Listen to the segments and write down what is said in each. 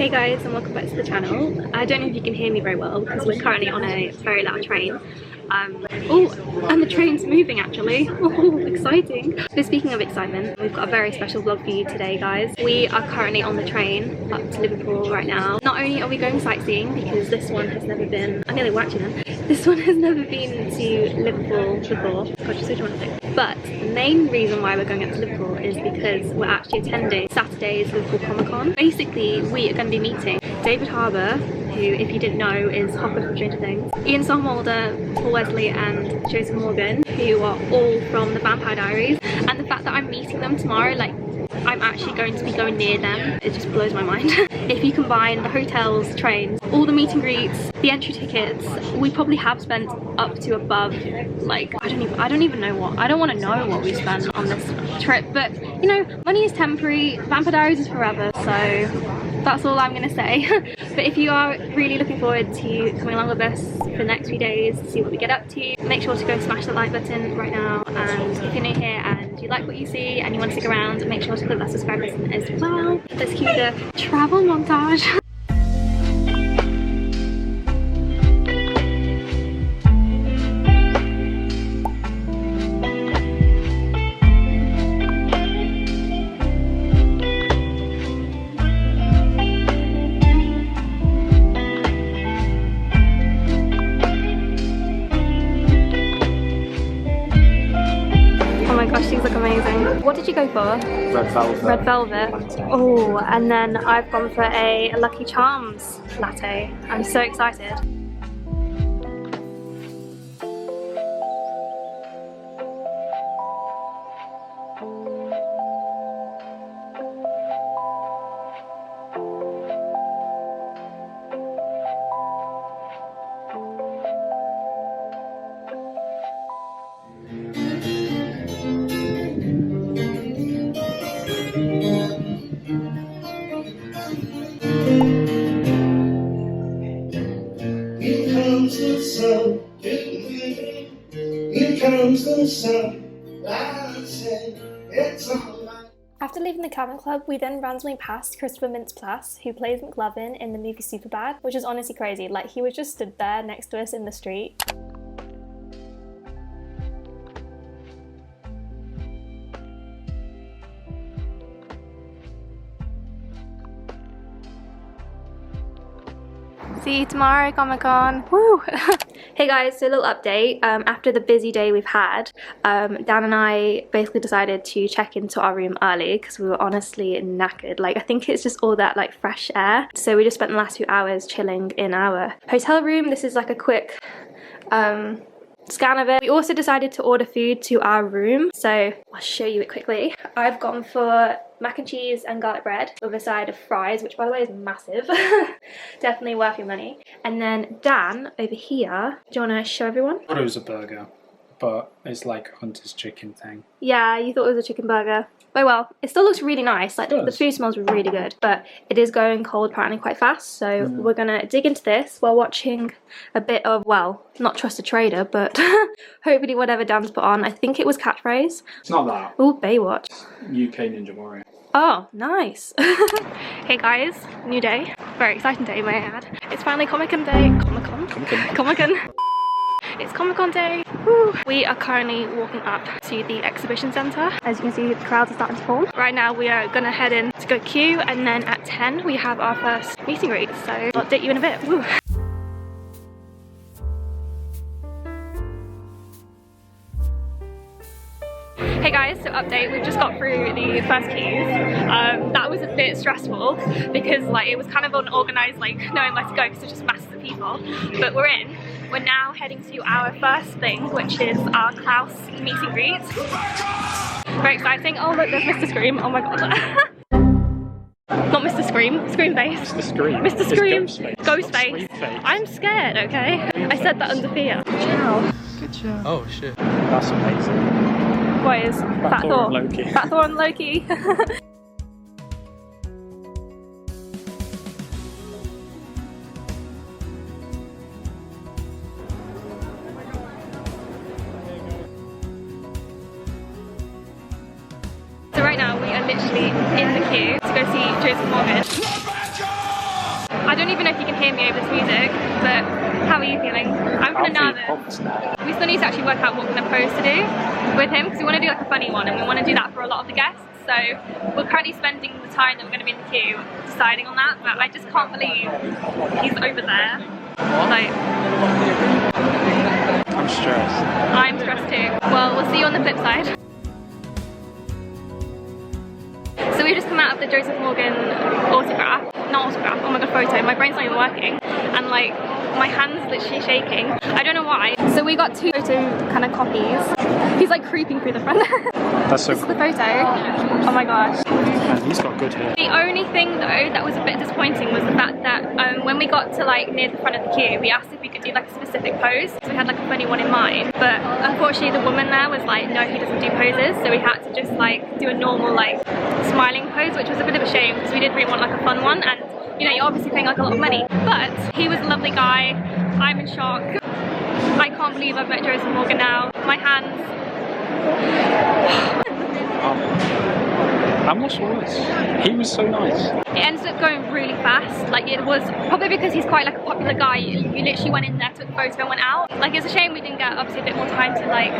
Hey guys, and welcome back to the channel. I don't know if you can hear me very well because we're currently on a very loud train. Oh, and the train's moving actually. Oh, exciting. So speaking of excitement, we've got a very special vlog for you today, guys. We are currently on the train up to Liverpool right now. Not only are we going sightseeing, because this one has never been, I nearly watching them. This one has never been to Liverpool before. God, you're so dramatic. But the main reason why we're going up to Liverpool is because we're actually attending Saturday's Liverpool Comic Con. Basically, we are going to be meeting David Harbour, who, if you didn't know, is Hopper from Stranger Things, Somerhalder, Wesley and Joseph Morgan, who are all from the Vampire Diaries. And the fact that I'm meeting them tomorrow, like, I'm actually going to be going near them, it just blows my mind. If you combine the hotels, trains, all the meet and greets, the entry tickets, we probably have spent up to above, like, I don't even know what, I don't want to know what we spent on this trip, but you know, money is temporary, Vampire Diaries is forever, so that's all I'm gonna say. But if you are really looking forward to coming along with us for the next few days to see what we get up to, make sure to go smash the like button right now. And if you're new here and you like what you see and you want to stick around, make sure to click that subscribe button as well. Let's cue the travel montage. These look amazing. What did you go for? Red velvet. Red velvet. Oh, and then I've gone for a Lucky Charms latte. I'm so excited. After leaving the Cavern Club, we then randomly passed Christopher Mintz-Plasse, who plays McLovin in the movie Superbad, which is honestly crazy. Like, he was just stood there next to us in the street. See you tomorrow, Comic Con. Woo! Hey guys, so a little update. After the busy day we've had, Dan and I basically decided to check into our room early because we were honestly knackered. Like, I think it's just all that like fresh air. So we just spent the last few hours chilling in our hotel room. This is like a quick scan of it. We also decided to order food to our room, so I'll show you it quickly. I've gone for mac and cheese and garlic bread with a side of fries, which by the way is massive. Definitely worth your money. And then Dan over here, do you want to show everyone? I thought it was a burger, but it's like a Hunter's chicken thing. Yeah, you thought it was a chicken burger. Oh well, it still looks really nice. Like, the food smells really good, but it is going cold apparently quite fast, so we're gonna dig into this while watching a bit of, well, not Trust a Trader, but hopefully whatever Dan's put on. I think it was Catchphrase. It's not that. Oh, Baywatch. UK Ninja Warrior. Oh, nice. Hey guys, new day. Very exciting day, may I add. It's finally Comic Con day. Comic Con? Comic Con. It's Comic Con day. Woo. We are currently walking up to the exhibition centre. As you can see, the crowds are starting to form. Right now we are gonna head in to go queue, and then at 10 we have our first meet and greet. So I'll update you in a bit. Woo. Hey guys, so update, we've just got through the first queues. That was a bit stressful because like it was kind of unorganised, like knowing where to go because there's just masses of people. But we're in. We're now heading to our first thing, which is our Klaus meet and greet. Very exciting. Oh look, there's Mr. Scream. Oh my god. Not Mr. Scream, Screamface. Mr. Scream. Mr. Scream. Ghostface. Ghostface. I'm scared, okay? I said that under fear. Wow. Good job. Oh shit. That's amazing. What is? Fat Thor and Loki. Fat Thor and Loki. So right now we are literally in the queue to go see Joseph Morgan. I don't even know if you can hear me over this music, but how are you feeling? I'm kind of nervous. We still need to actually work out what we're going to pose to do with him, because we want to do like a funny one, and we want to do that for a lot of the guests. So we're currently spending the time that we're going to be in the queue deciding on that, but I just can't believe he's over there. Like, I'm stressed. I'm stressed too. Well, we'll see you on the flip side. So we've just come out of the Joseph Morgan autograph, not autograph, oh my god, photo. My brain's not even working, and like my hand's literally shaking. I don't know why. So we got 2 photo kind of copies. He's like creeping through the front. That's so This is the photo. Oh my gosh. And he's got good hair. The only thing though that was a bit disappointing was the fact that when we got to like near the front of the queue, we asked if we could do like a specific pose. So we had like a funny one in mind, but unfortunately the woman there was like, no, he doesn't do poses. So we had to just like do a normal like smiling pose, which was a bit of a shame because we did really want like a fun one, and you know, you're obviously paying like a lot of money. But he was a lovely guy. I'm in shock. I can't believe I've met Joseph Morgan now. My hands. I'm not sure. He was so nice. It ended up going really fast. Like, it was probably because he's quite like a popular guy. You literally went in there, took the photo and went out. Like, it's a shame we didn't get obviously a bit more time to like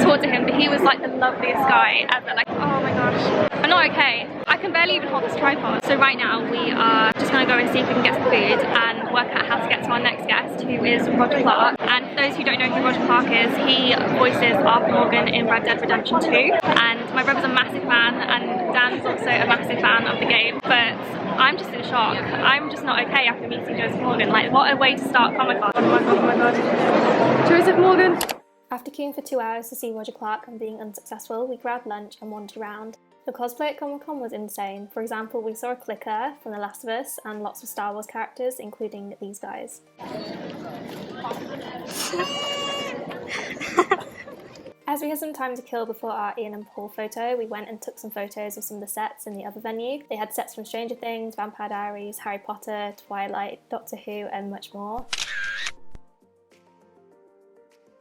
talk to him, but he was like the loveliest guy ever. Like, oh my gosh. I'm not okay. I can barely even hold this tripod. So right now we are just gonna go and see if we can get some food and work out how to get to our next guest, who is Roger Clark. And for those who don't know who Roger Clark is, he voices Arthur Morgan in Red Dead Redemption 2. And my brother's a massive fan, and Dan's also a massive fan of the game. But I'm just in shock. I'm just not okay after meeting Joseph Morgan. Like, what a way to start Comic Con. Oh my god, oh my god. Joseph Morgan! After queuing for 2 hours to see Roger Clark and being unsuccessful, we grabbed lunch and wandered around. The cosplay at Comic Con was insane. For example, we saw a clicker from The Last of Us and lots of Star Wars characters, including these guys. As we had some time to kill before our Ian and Paul photo, we went and took some photos of some of the sets in the other venue. They had sets from Stranger Things, Vampire Diaries, Harry Potter, Twilight, Doctor Who and much more.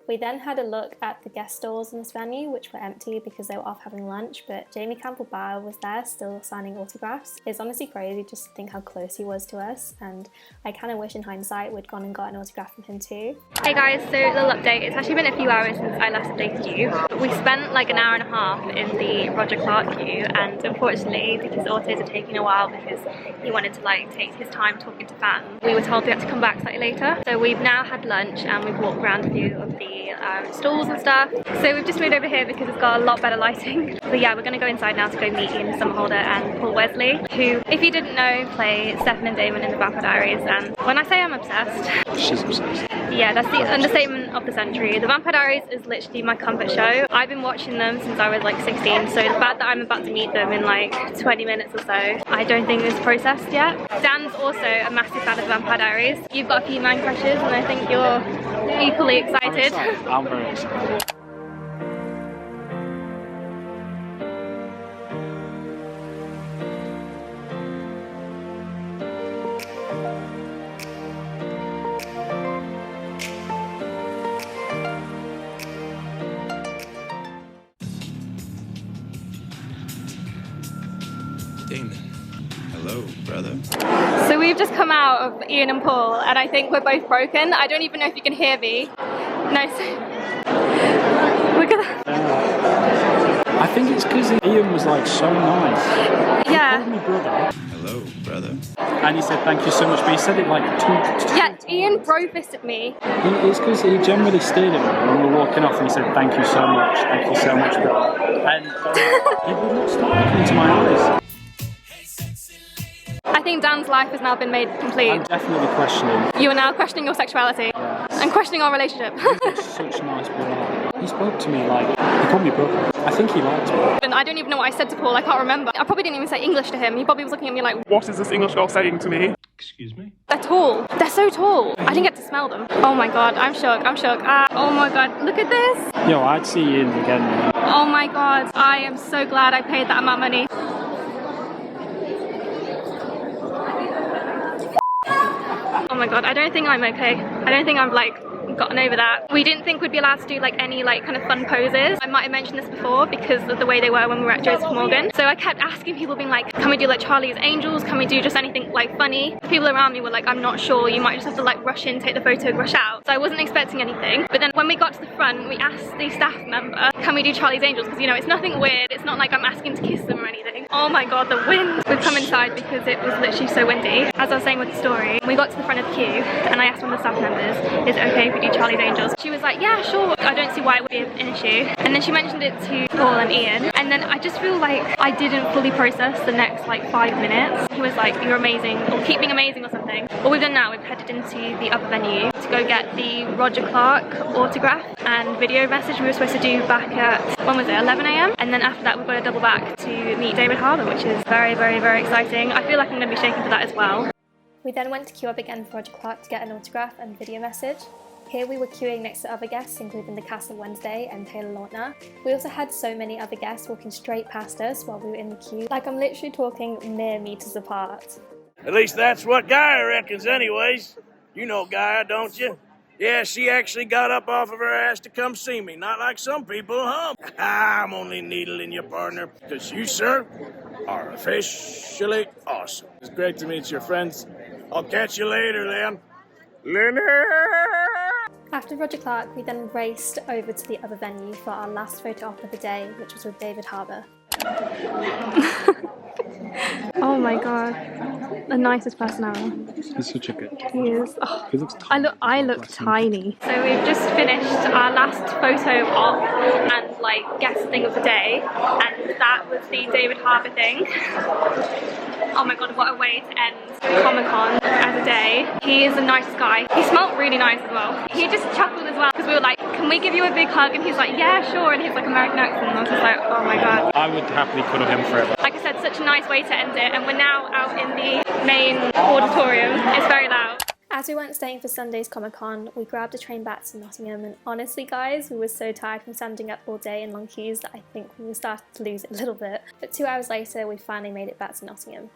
We then had a look at the guest stalls in this venue, which were empty because they were off having lunch, but Jamie Campbell-Bower was there still signing autographs. It's honestly crazy just to think how close he was to us, and I kind of wish in hindsight we'd gone and got an autograph from him too. Hey guys, so a little update. It's actually been a few hours since I last updated you. We spent like an hour and a half in the Roger Clark queue, and unfortunately, because autos are taking a while because he wanted to like take his time talking to fans, we were told we had to come back slightly later. So we've now had lunch and we've walked around a few of the stalls and stuff. So we've just moved over here because it's got a lot better lighting. But yeah, we're going to go inside now to go meet Ian Somerhalder and Paul Wesley, who, if you didn't know, play Stefan and Damon in the Vampire Diaries. And when I say I'm obsessed, She's obsessed. yeah, that's the understatement of the century. The Vampire Diaries is literally my comfort show. I've been watching them since I was like 16, so the fact that I'm about to meet them in like 20 minutes or so, I don't think it's processed yet. Dan's also a massive fan of the Vampire Diaries. You've got a few man crushes, and I think you're equally excited. I'm very excited. Damon. Hello, brother. So we've just come out of Ian and Paul, and I think we're both broken. I don't even know if you can hear me. No, look at that. I think it's because Ian was like so nice. Yeah. He called me brother. Hello, brother. And he said thank you so much, but he said it like two Yeah, Ian bro-fisted me. It's because he generally stared at me when we were walking off and he said thank you so much, brother. And he would not stop looking into my eyes. I think Dan's life has now been made complete. I'm definitely questioning. You are now questioning your sexuality. Yeah. And questioning our relationship. He's such a nice boy. He spoke to me like, he called me brother. I think he liked me. And I don't even know what I said to Paul, I can't remember. I probably didn't even say English to him. He probably was looking at me like, what is this English girl saying to me? Excuse me? they're tall. They're so tall. I didn't get to smell them. Oh my god, I'm shook, I'm shook. Oh my god, look at this. Yo, I'd see Ian again. Man. Oh my god, I am so glad I paid that amount of money. Oh my god, I don't think I'm okay. I don't think I'm like gotten over that. We didn't think we'd be allowed to do like any like kind of fun poses. I might have mentioned this before because of the way they were when we were at Joseph Morgan. So I kept asking people, being like, can we do like Charlie's Angels? Can we do just anything like funny? The people around me were like, I'm not sure, you might just have to like rush in, take the photo and rush out. So I wasn't expecting anything. But then when we got to the front, we asked the staff member, can we do Charlie's Angels? Because you know, it's nothing weird. It's not like I'm asking to kiss them or anything. Oh my god, the wind! We've come inside because it was literally so windy. As I was saying with the story, we got to the front of the queue and I asked one of the staff members, is it okay if we do Charlie's Angels? She was like, yeah, sure. I don't see why it would be an issue. And then she mentioned it to Paul and Ian. And then I just feel like I didn't fully process the next like 5 minutes. He was like, you're amazing, or keep being amazing or something. What we've done now, we've headed into the other venue to go get the Roger Clark autograph and video message we were supposed to do back at, when was it, 11 AM? And then after that we've got to double back to meet David Harbour, which is very, very, very exciting. I feel like I'm going to be shaking for that as well. We then went to queue up again for Roger Clark to get an autograph and video message. Here we were queuing next to other guests, including the cast of Wednesday and Taylor Lautner. We also had so many other guests walking straight past us while we were in the queue. Like, I'm literally talking mere meters apart. At least that's what Gaia reckons anyways. You know Gaia, don't you? Yeah, she actually got up off of her ass to come see me, not like some people, huh? I'm only needling your partner, because you, sir, are officially awesome. It's great to meet your friends. I'll catch you later, then. After Roger Clark, we then raced over to the other venue for our last photo op of the day, which was with David Harbour. Oh my god, the nicest person ever. He's such a good kid. He is. Oh, He looks tiny. I look tiny. So we've just finished our last photo op and like guest thing of the day, and that was the David Harbour thing. Oh my god, what a way to end Comic Con as a day. He is the nicest guy. He smelled really nice as well. He just chuckled as well because we were like, can we give you a big hug? And he's like, yeah, sure. And he's like American accent, and I was just like, oh my god. I would happily cuddle him forever. Like I said, such a nice way to end it, and we're now out in the main auditorium. It's very loud. As we weren't staying for Sunday's Comic Con, we grabbed a train back to Nottingham, and honestly guys, we were so tired from standing up all day in long queues that I think we were starting to lose it a little bit. But 2 hours later, we finally made it back to Nottingham.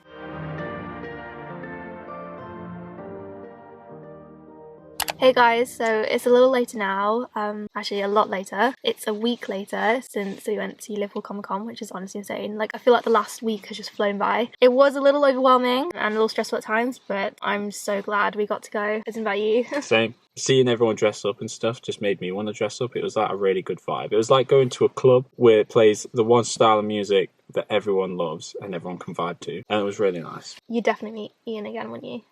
Hey guys, so it's a little later now, actually a lot later. It's a week later since we went to Liverpool Comic Con, which is honestly insane. Like, I feel like the last week has just flown by. It was a little overwhelming and a little stressful at times, but I'm so glad we got to go. Isn't that you? Same. Seeing everyone dress up and stuff just made me want to dress up. It was like a really good vibe. It was like going to a club where it plays the one style of music that everyone loves and everyone can vibe to, and it was really nice. You'd definitely meet Ian again, wouldn't you?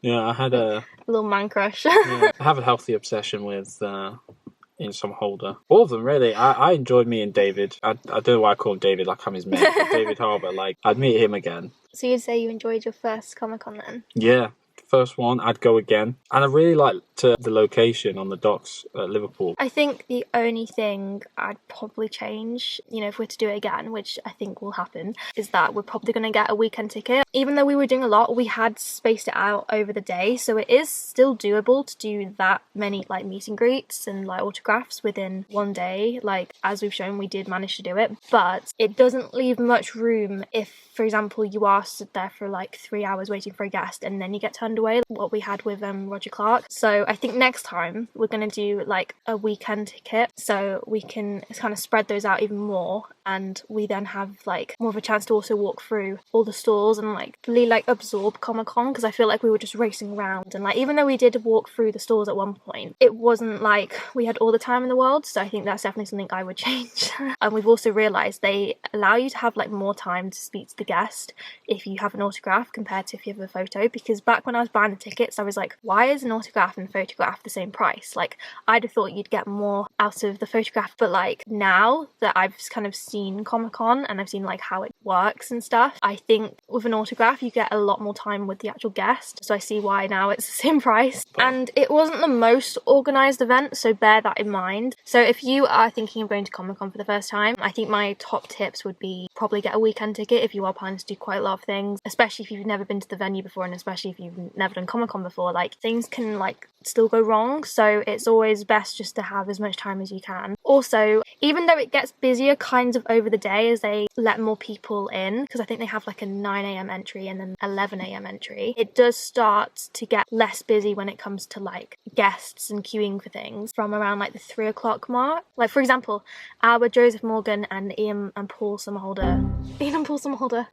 Yeah, I had a little man crush. I have a healthy obsession with in Somerhalder. All of them, really. I enjoyed meeting David. I don't know why I call him David, like I'm his mate. David Harbour, like, I'd meet him again. So you'd say you enjoyed your first Comic Con then? Yeah. First one, I'd go again. And I really liked the location on the docks at Liverpool. I think the only thing I'd probably change, you know, if we're to do it again, which I think will happen, is that we're probably going to get a weekend ticket. Even though we were doing a lot, we had spaced it out over the day, so it is still doable to do that many like meet and greets and like autographs within one day. Like, as we've shown, we did manage to do it, but it doesn't leave much room if, for example, you are stood there for like 3 hours waiting for a guest and then you get turned away, what we had with Roger Clark. So I think next time we're going to do like a weekend ticket so we can kind of spread those out even more, and we then have like more of a chance to also walk through all the stalls and like really like absorb Comic Con, because I feel like we were just racing around, and like even though we did walk through the stalls at one point, it wasn't like we had all the time in the world. So I think that's definitely something I would change. And we've also realised they allow you to have like more time to speak to the guest if you have an autograph compared to if you have a photo, because back when I was buying the tickets I was like, why is an autograph and photograph the same price? Like, I'd have thought you'd get more out of the photograph, but like now that I've kind of seen Comic Con and I've seen like how it works and stuff, I think with an autograph you get a lot more time with the actual guest, so I see why now it's the same price. And it wasn't the most organised event, so bear that in mind. So if you are thinking of going to Comic Con for the first time, I think my top tips would be probably get a weekend ticket if you are planning to do quite a lot of things, especially if you've never been to the venue before, and especially if you've never done Comic Con before. Like, things can like still go wrong, so it's always best just to have as much time as you can. Also, even though it gets busier kind of over the day as they let more people in, because I think they have like a 9 a.m. entry and then 11 a.m. entry, it does start to get less busy when it comes to like guests and queuing for things from around like the 3 o'clock mark. Like for example, our Joseph Morgan and Ian and Paul Somerhalder.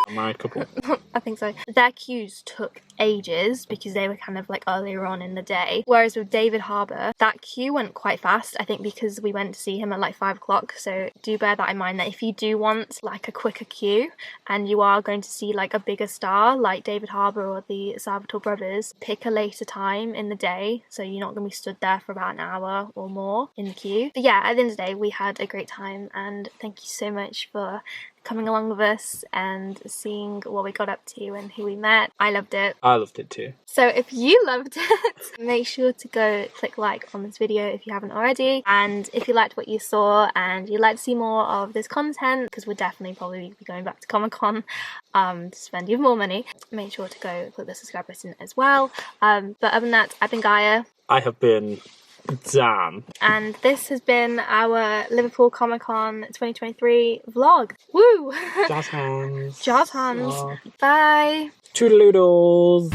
A married couple. I think so. Their queues took ages because they were kind of like earlier on in the day. Whereas with David Harbour, that queue went quite fast. I think because we went to see him at like 5 o'clock. So do bear that in mind, that if you do want like a quicker queue and you are going to see like a bigger star like David Harbour or the Salvatore brothers, pick a later time in the day so you're not going to be stood there for about an hour or more in the queue. But yeah, at the end of the day, we had a great time, and thank you so much for coming along with us and seeing what we got up to and who we met. I loved it. I loved it too. So if you loved it, make sure to go click like on this video if you haven't already. And if you liked what you saw and you'd like to see more of this content, because we'll definitely probably be going back to Comic Con to spend even more money, make sure to go click the subscribe button as well. But other than that, I've been Gaia. I have been Dan. And this has been our Liverpool Comic Con 2023 vlog. Woo! Jazz hands. Jazz hands. Aw. Bye! Toodaloodles.